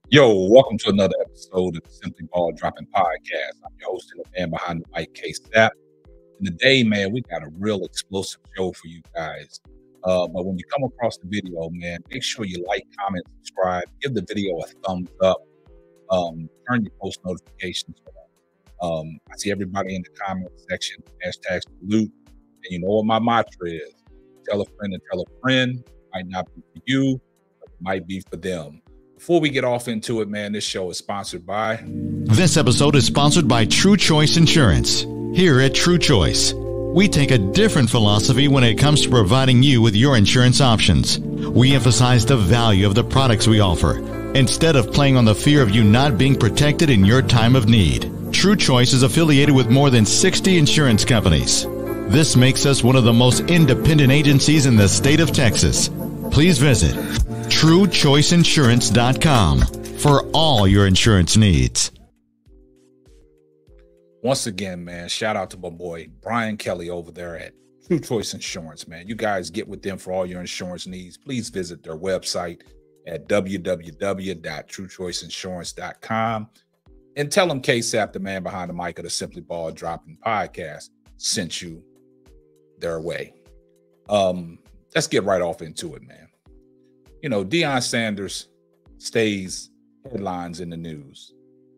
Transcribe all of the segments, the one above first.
Yo, welcome to another episode of the Simply Ball Dropping Podcast. I'm your host and the man behind the mic, K Snap. And today, man, we got a real explosive show for you guys. But when you come across the video, man, make sure you like, comment, subscribe, give the video a thumbs up, turn your post notifications on. I see everybody in the comment section, hashtag salute. And you know what my mantra is: tell a friend and tell a friend. Might not be for you, but it might be for them. Before we get off into it, man, this show is sponsored by. This episode is sponsored by True Choice Insurance. Here at True Choice, we take a different philosophy when it comes to providing you with your insurance options. We emphasize the value of the products we offer, instead of playing on the fear of you not being protected in your time of need. True Choice is affiliated with more than 60 insurance companies. This makes us one of the most independent agencies in the state of Texas. Please visit TrueChoiceInsurance.com for all your insurance needs. Once again, man, shout out to my boy Brian Kelly over there at True Choice Insurance, man. You guys get with them for all your insurance needs. Please visit their website at www.truechoiceinsurance.com and tell them KSAP, the man behind the mic of the Simply Ball Dropping Podcast, sent you their way. Let's get right off into it, man. You know, Deion Sanders stays headlines in the news,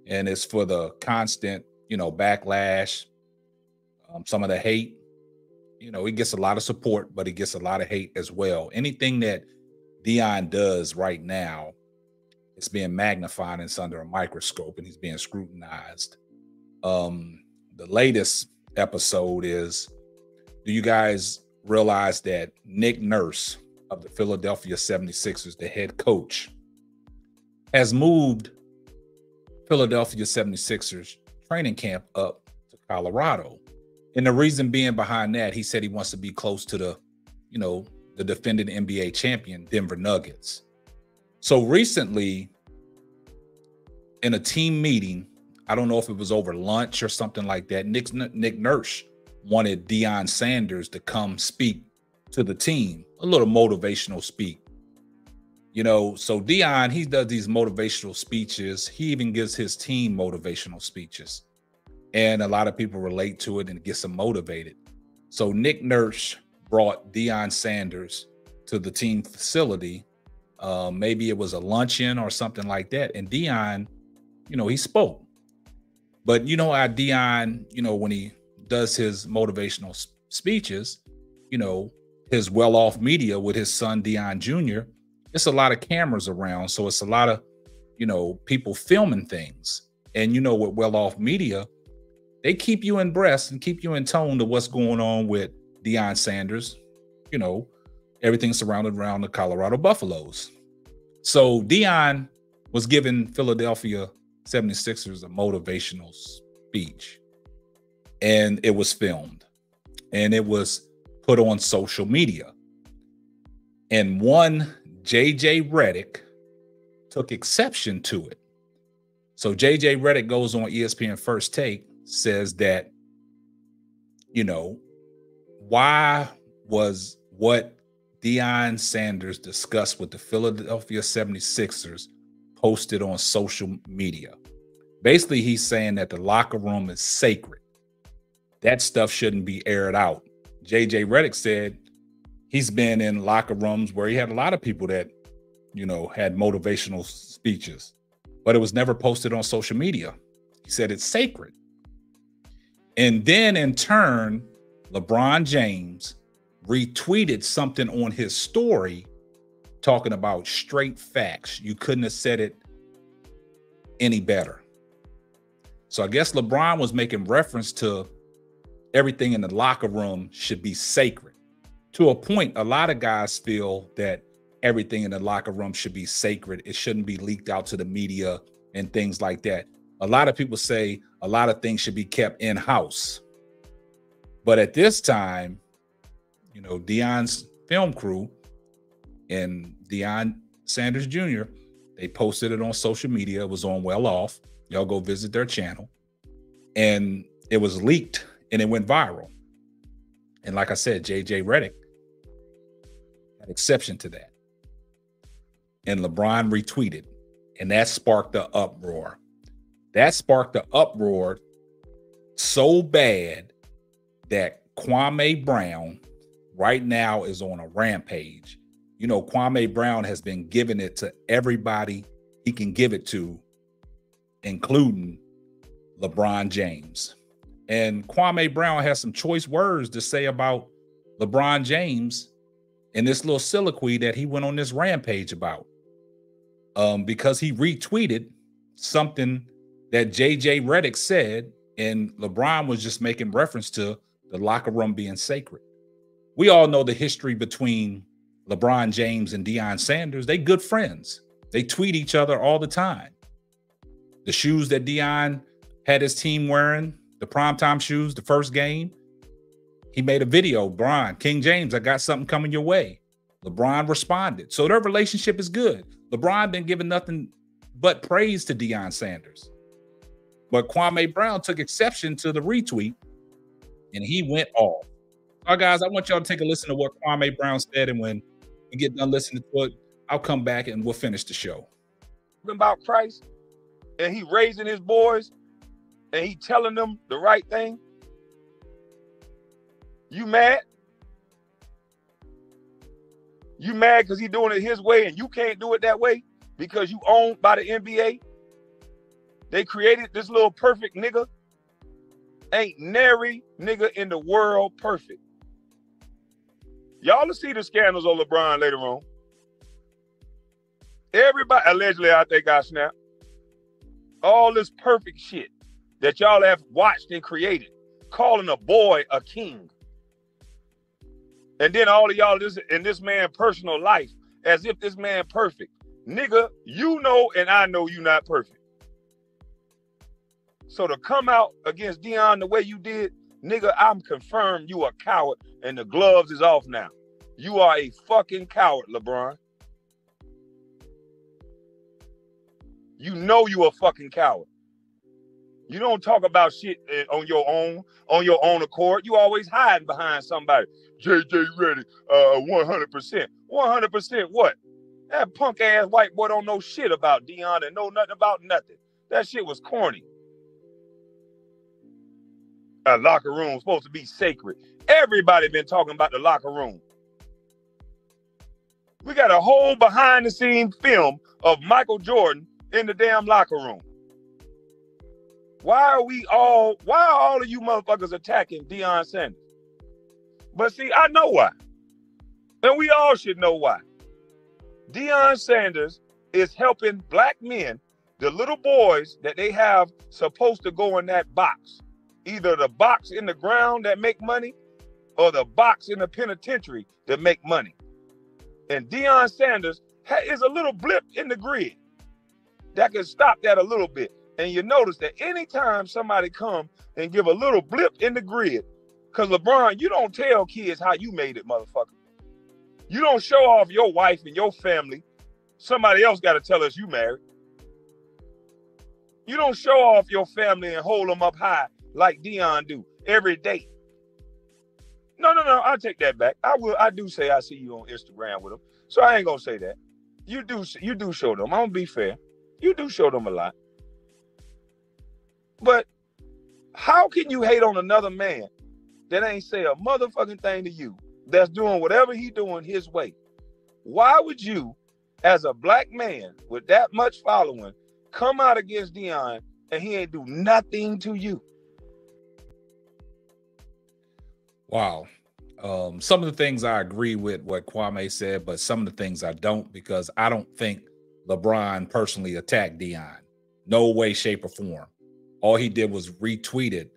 and it's for the constant, backlash, some of the hate. He gets a lot of support, but he gets a lot of hate as well. Anything that Deion does right now is being magnified, and it's under a microscope, and he's being scrutinized. The latest episode is, do you guys realize that Nick Nurse of the Philadelphia 76ers, the head coach, has moved Philadelphia 76ers training camp up to Colorado? And the reason being behind that, he said he wants to be close to the defending NBA champion Denver Nuggets. So recently, in a team meeting, I don't know if it was over lunch or something like that, Nick Nurse wanted Deion Sanders to come speak to the team, a little motivational speak. So Deion, he does these motivational speeches. He even gives his team motivational speeches. And a lot of people relate to it and get them motivated. So Nick Nurse brought Deion Sanders to the team facility. Maybe it was a luncheon or something like that. And Deion, he spoke. But you know how Deion, when he does his motivational speeches, his well-off media with his son Deion Jr., it's a lot of cameras around. So it's a lot of, people filming things. And with well-off media, they keep you in breast and keep you in tone to what's going on with Deion Sanders. Everything surrounded around the Colorado Buffaloes. So Deion was giving Philadelphia 76ers a motivational speech. And it was filmed. And it was put on social media. And one JJ Reddick took exception to it. So JJ Reddick goes on ESPN First Take, says that, why was what Deion Sanders discussed with the Philadelphia 76ers posted on social media? Basically, he's saying that the locker room is sacred. That stuff shouldn't be aired out. JJ Reddick said he's been in locker rooms where he had a lot of people that, had motivational speeches, but it was never posted on social media. He said it's sacred. And then in turn, LeBron James retweeted something on his story talking about straight facts. You couldn't have said it any better. So I guess LeBron was making reference to everything in the locker room should be sacred. To a point, a lot of guys feel that everything in the locker room should be sacred. It shouldn't be leaked out to the media and things like that. A lot of people say a lot of things should be kept in-house. But at this time, Deion's film crew and Deion Sanders Jr., they posted it on social media. It was on Well Off. Y'all go visit their channel. And it was leaked and it went viral. And like I said, JJ Reddick had exception to that. And LeBron retweeted. And that sparked the uproar. That sparked the uproar so bad that Kwame Brown right now is on a rampage. You know, Kwame Brown has been giving it to everybody he can give it to, including LeBron James. And Kwame Brown has some choice words to say about LeBron James in this little soliloquy that he went on this rampage about. Because he retweeted something that JJ Reddick said, and LeBron was just making reference to the locker room being sacred. We all know the history between LeBron James and Deion Sanders. They good friends. They tweet each other all the time. The shoes that Deion had his team wearing, the primetime shoes, the first game, he made a video, Brian, King James, I got something coming your way. LeBron responded. So their relationship is good. LeBron been giving nothing but praise to Deion Sanders. But Kwame Brown took exception to the retweet, and he went off. All right, guys, I want y'all to take a listen to what Kwame Brown said, and when we get done listening to it, I'll come back and we'll finish the show. About Christ, and he raising his boys, and he telling them the right thing. You mad? You mad because he doing it his way and you can't do it that way because you owned by the NBA? They created this little perfect nigga. Ain't nary nigga in the world perfect. Y'all will see the scandals on LeBron later on. Everybody, allegedly, I think I snapped. All this perfect shit that y'all have watched and created, calling a boy a king. And then all of y'all in this man's personal life, as if this man perfect. Nigga, you know and I know you not perfect. So to come out against Deion the way you did, nigga, I'm confirmed you a coward and the gloves is off now. You are a fucking coward, LeBron. You know you a fucking coward. You don't talk about shit on your own accord. You always hiding behind somebody. JJ Reddick, 100%. 100% what? That punk ass white boy don't know shit about Deion and know nothing about nothing. That shit was corny. A locker room supposed to be sacred. Everybody been talking about the locker room. We got a whole behind the scenes film of Michael Jordan in the damn locker room. Why are all of you motherfuckers attacking Deion Sanders? But see, I know why. And we all should know why. Deion Sanders is helping black men, the little boys that they have supposed to go in that box. Either the box in the ground that make money or the box in the penitentiary that make money. And Deion Sanders is a little blip in the grid that can stop that a little bit. And you notice that anytime somebody come and give a little blip in the grid, because LeBron, you don't tell kids how you made it, motherfucker. You don't show off your wife and your family. Somebody else got to tell us you married. You don't show off your family and hold them up high like Deion do every day. No, I'll take that back. I do say I see you on Instagram with them. So I ain't gonna say that. You do show them. I'm gonna be fair. You do show them a lot. But how can you hate on another man that ain't say a motherfucking thing to you, that's doing whatever he doing his way? Why would you, as a black man with that much following, come out against Deion and he ain't do nothing to you? Wow. Some of the things I agree with what Kwame said, but some of the things I don't, because I don't think LeBron personally attacked Deion. No way, shape, or form. All he did was retweeted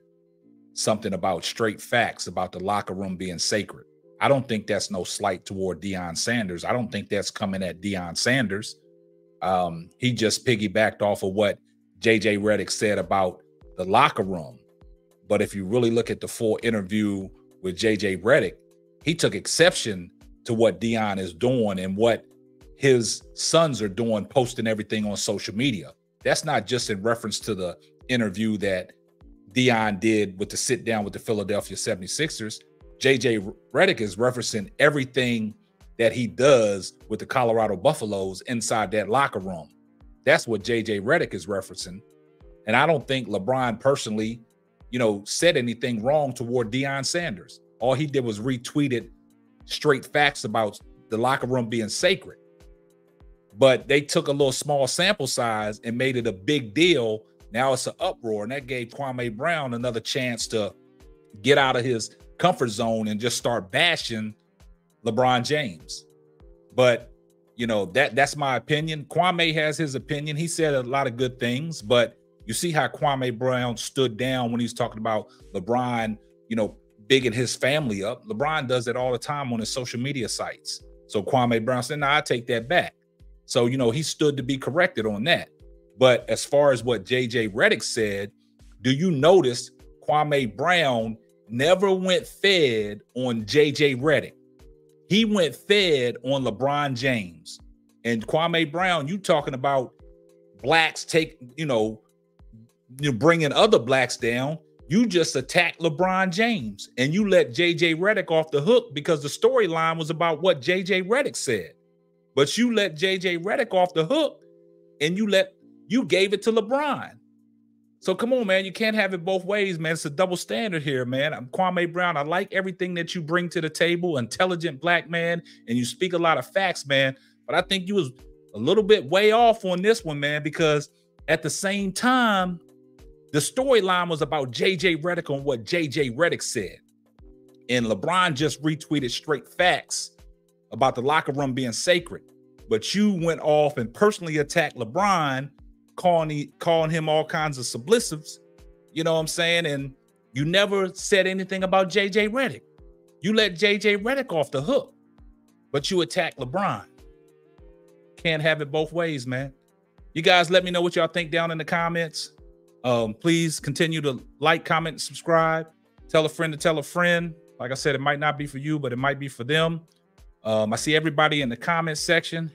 something about straight facts about the locker room being sacred. I don't think that's no slight toward Deion Sanders. I don't think that's coming at Deion Sanders. He just piggybacked off of what JJ Reddick said about the locker room. But if you really look at the full interview with JJ Reddick, he took exception to what Deion is doing and what his sons are doing, posting everything on social media. That's not just in reference to the interview that Deion did with the sit down with the Philadelphia 76ers. JJ Reddick is referencing everything that he does with the Colorado Buffaloes inside that locker room. That's what JJ Reddick is referencing. And I don't think LeBron personally, said anything wrong toward Deion Sanders. All he did was retweeted straight facts about the locker room being sacred. But they took a little small sample size and made it a big deal. Now it's an uproar, and that gave Kwame Brown another chance to get out of his comfort zone and just start bashing LeBron James. But, that's my opinion. Kwame has his opinion. He said a lot of good things, but you see how Kwame Brown stood down when he's talking about LeBron, bigging his family up. LeBron does it all the time on his social media sites. So Kwame Brown said, I take that back. So, he stood to be corrected on that. But as far as what JJ Reddick said, do you notice Kwame Brown never went fed on JJ Reddick? He went fed on LeBron James. And Kwame Brown, you talking about blacks bringing other blacks down. You just attacked LeBron James and you let JJ Reddick off the hook because the storyline was about what JJ Reddick said. But you let JJ Reddick off the hook and you gave it to LeBron. So come on, man. You can't have it both ways, man. It's a double standard here, man. I'm Kwame Brown. I like everything that you bring to the table, intelligent black man, and you speak a lot of facts, man. But I think you was a little bit way off on this one, man, because at the same time, the storyline was about JJ Reddick on what JJ Reddick said. And LeBron just retweeted straight facts about the locker room being sacred. But you went off and personally attacked LeBron, calling him all kinds of sublicives, you know what I'm saying? And you never said anything about JJ Reddick. You let JJ Reddick off the hook, but you attacked LeBron. Can't have it both ways, man. You guys let me know what y'all think down in the comments. Please continue to like, comment, and subscribe. Tell a friend to tell a friend. Like I said, it might not be for you, but it might be for them. I see everybody in the comments section.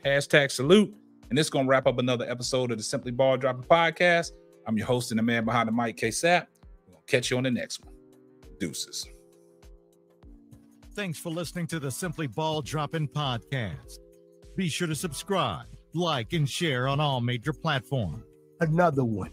#salute. And this is going to wrap up another episode of the Simply Ball Dropping Podcast. I'm your host and the man behind the mic, K-Sap. We're going to catch you on the next one. Deuces. Thanks for listening to the Simply Ball Dropping Podcast. Be sure to subscribe, like, and share on all major platforms. Another one.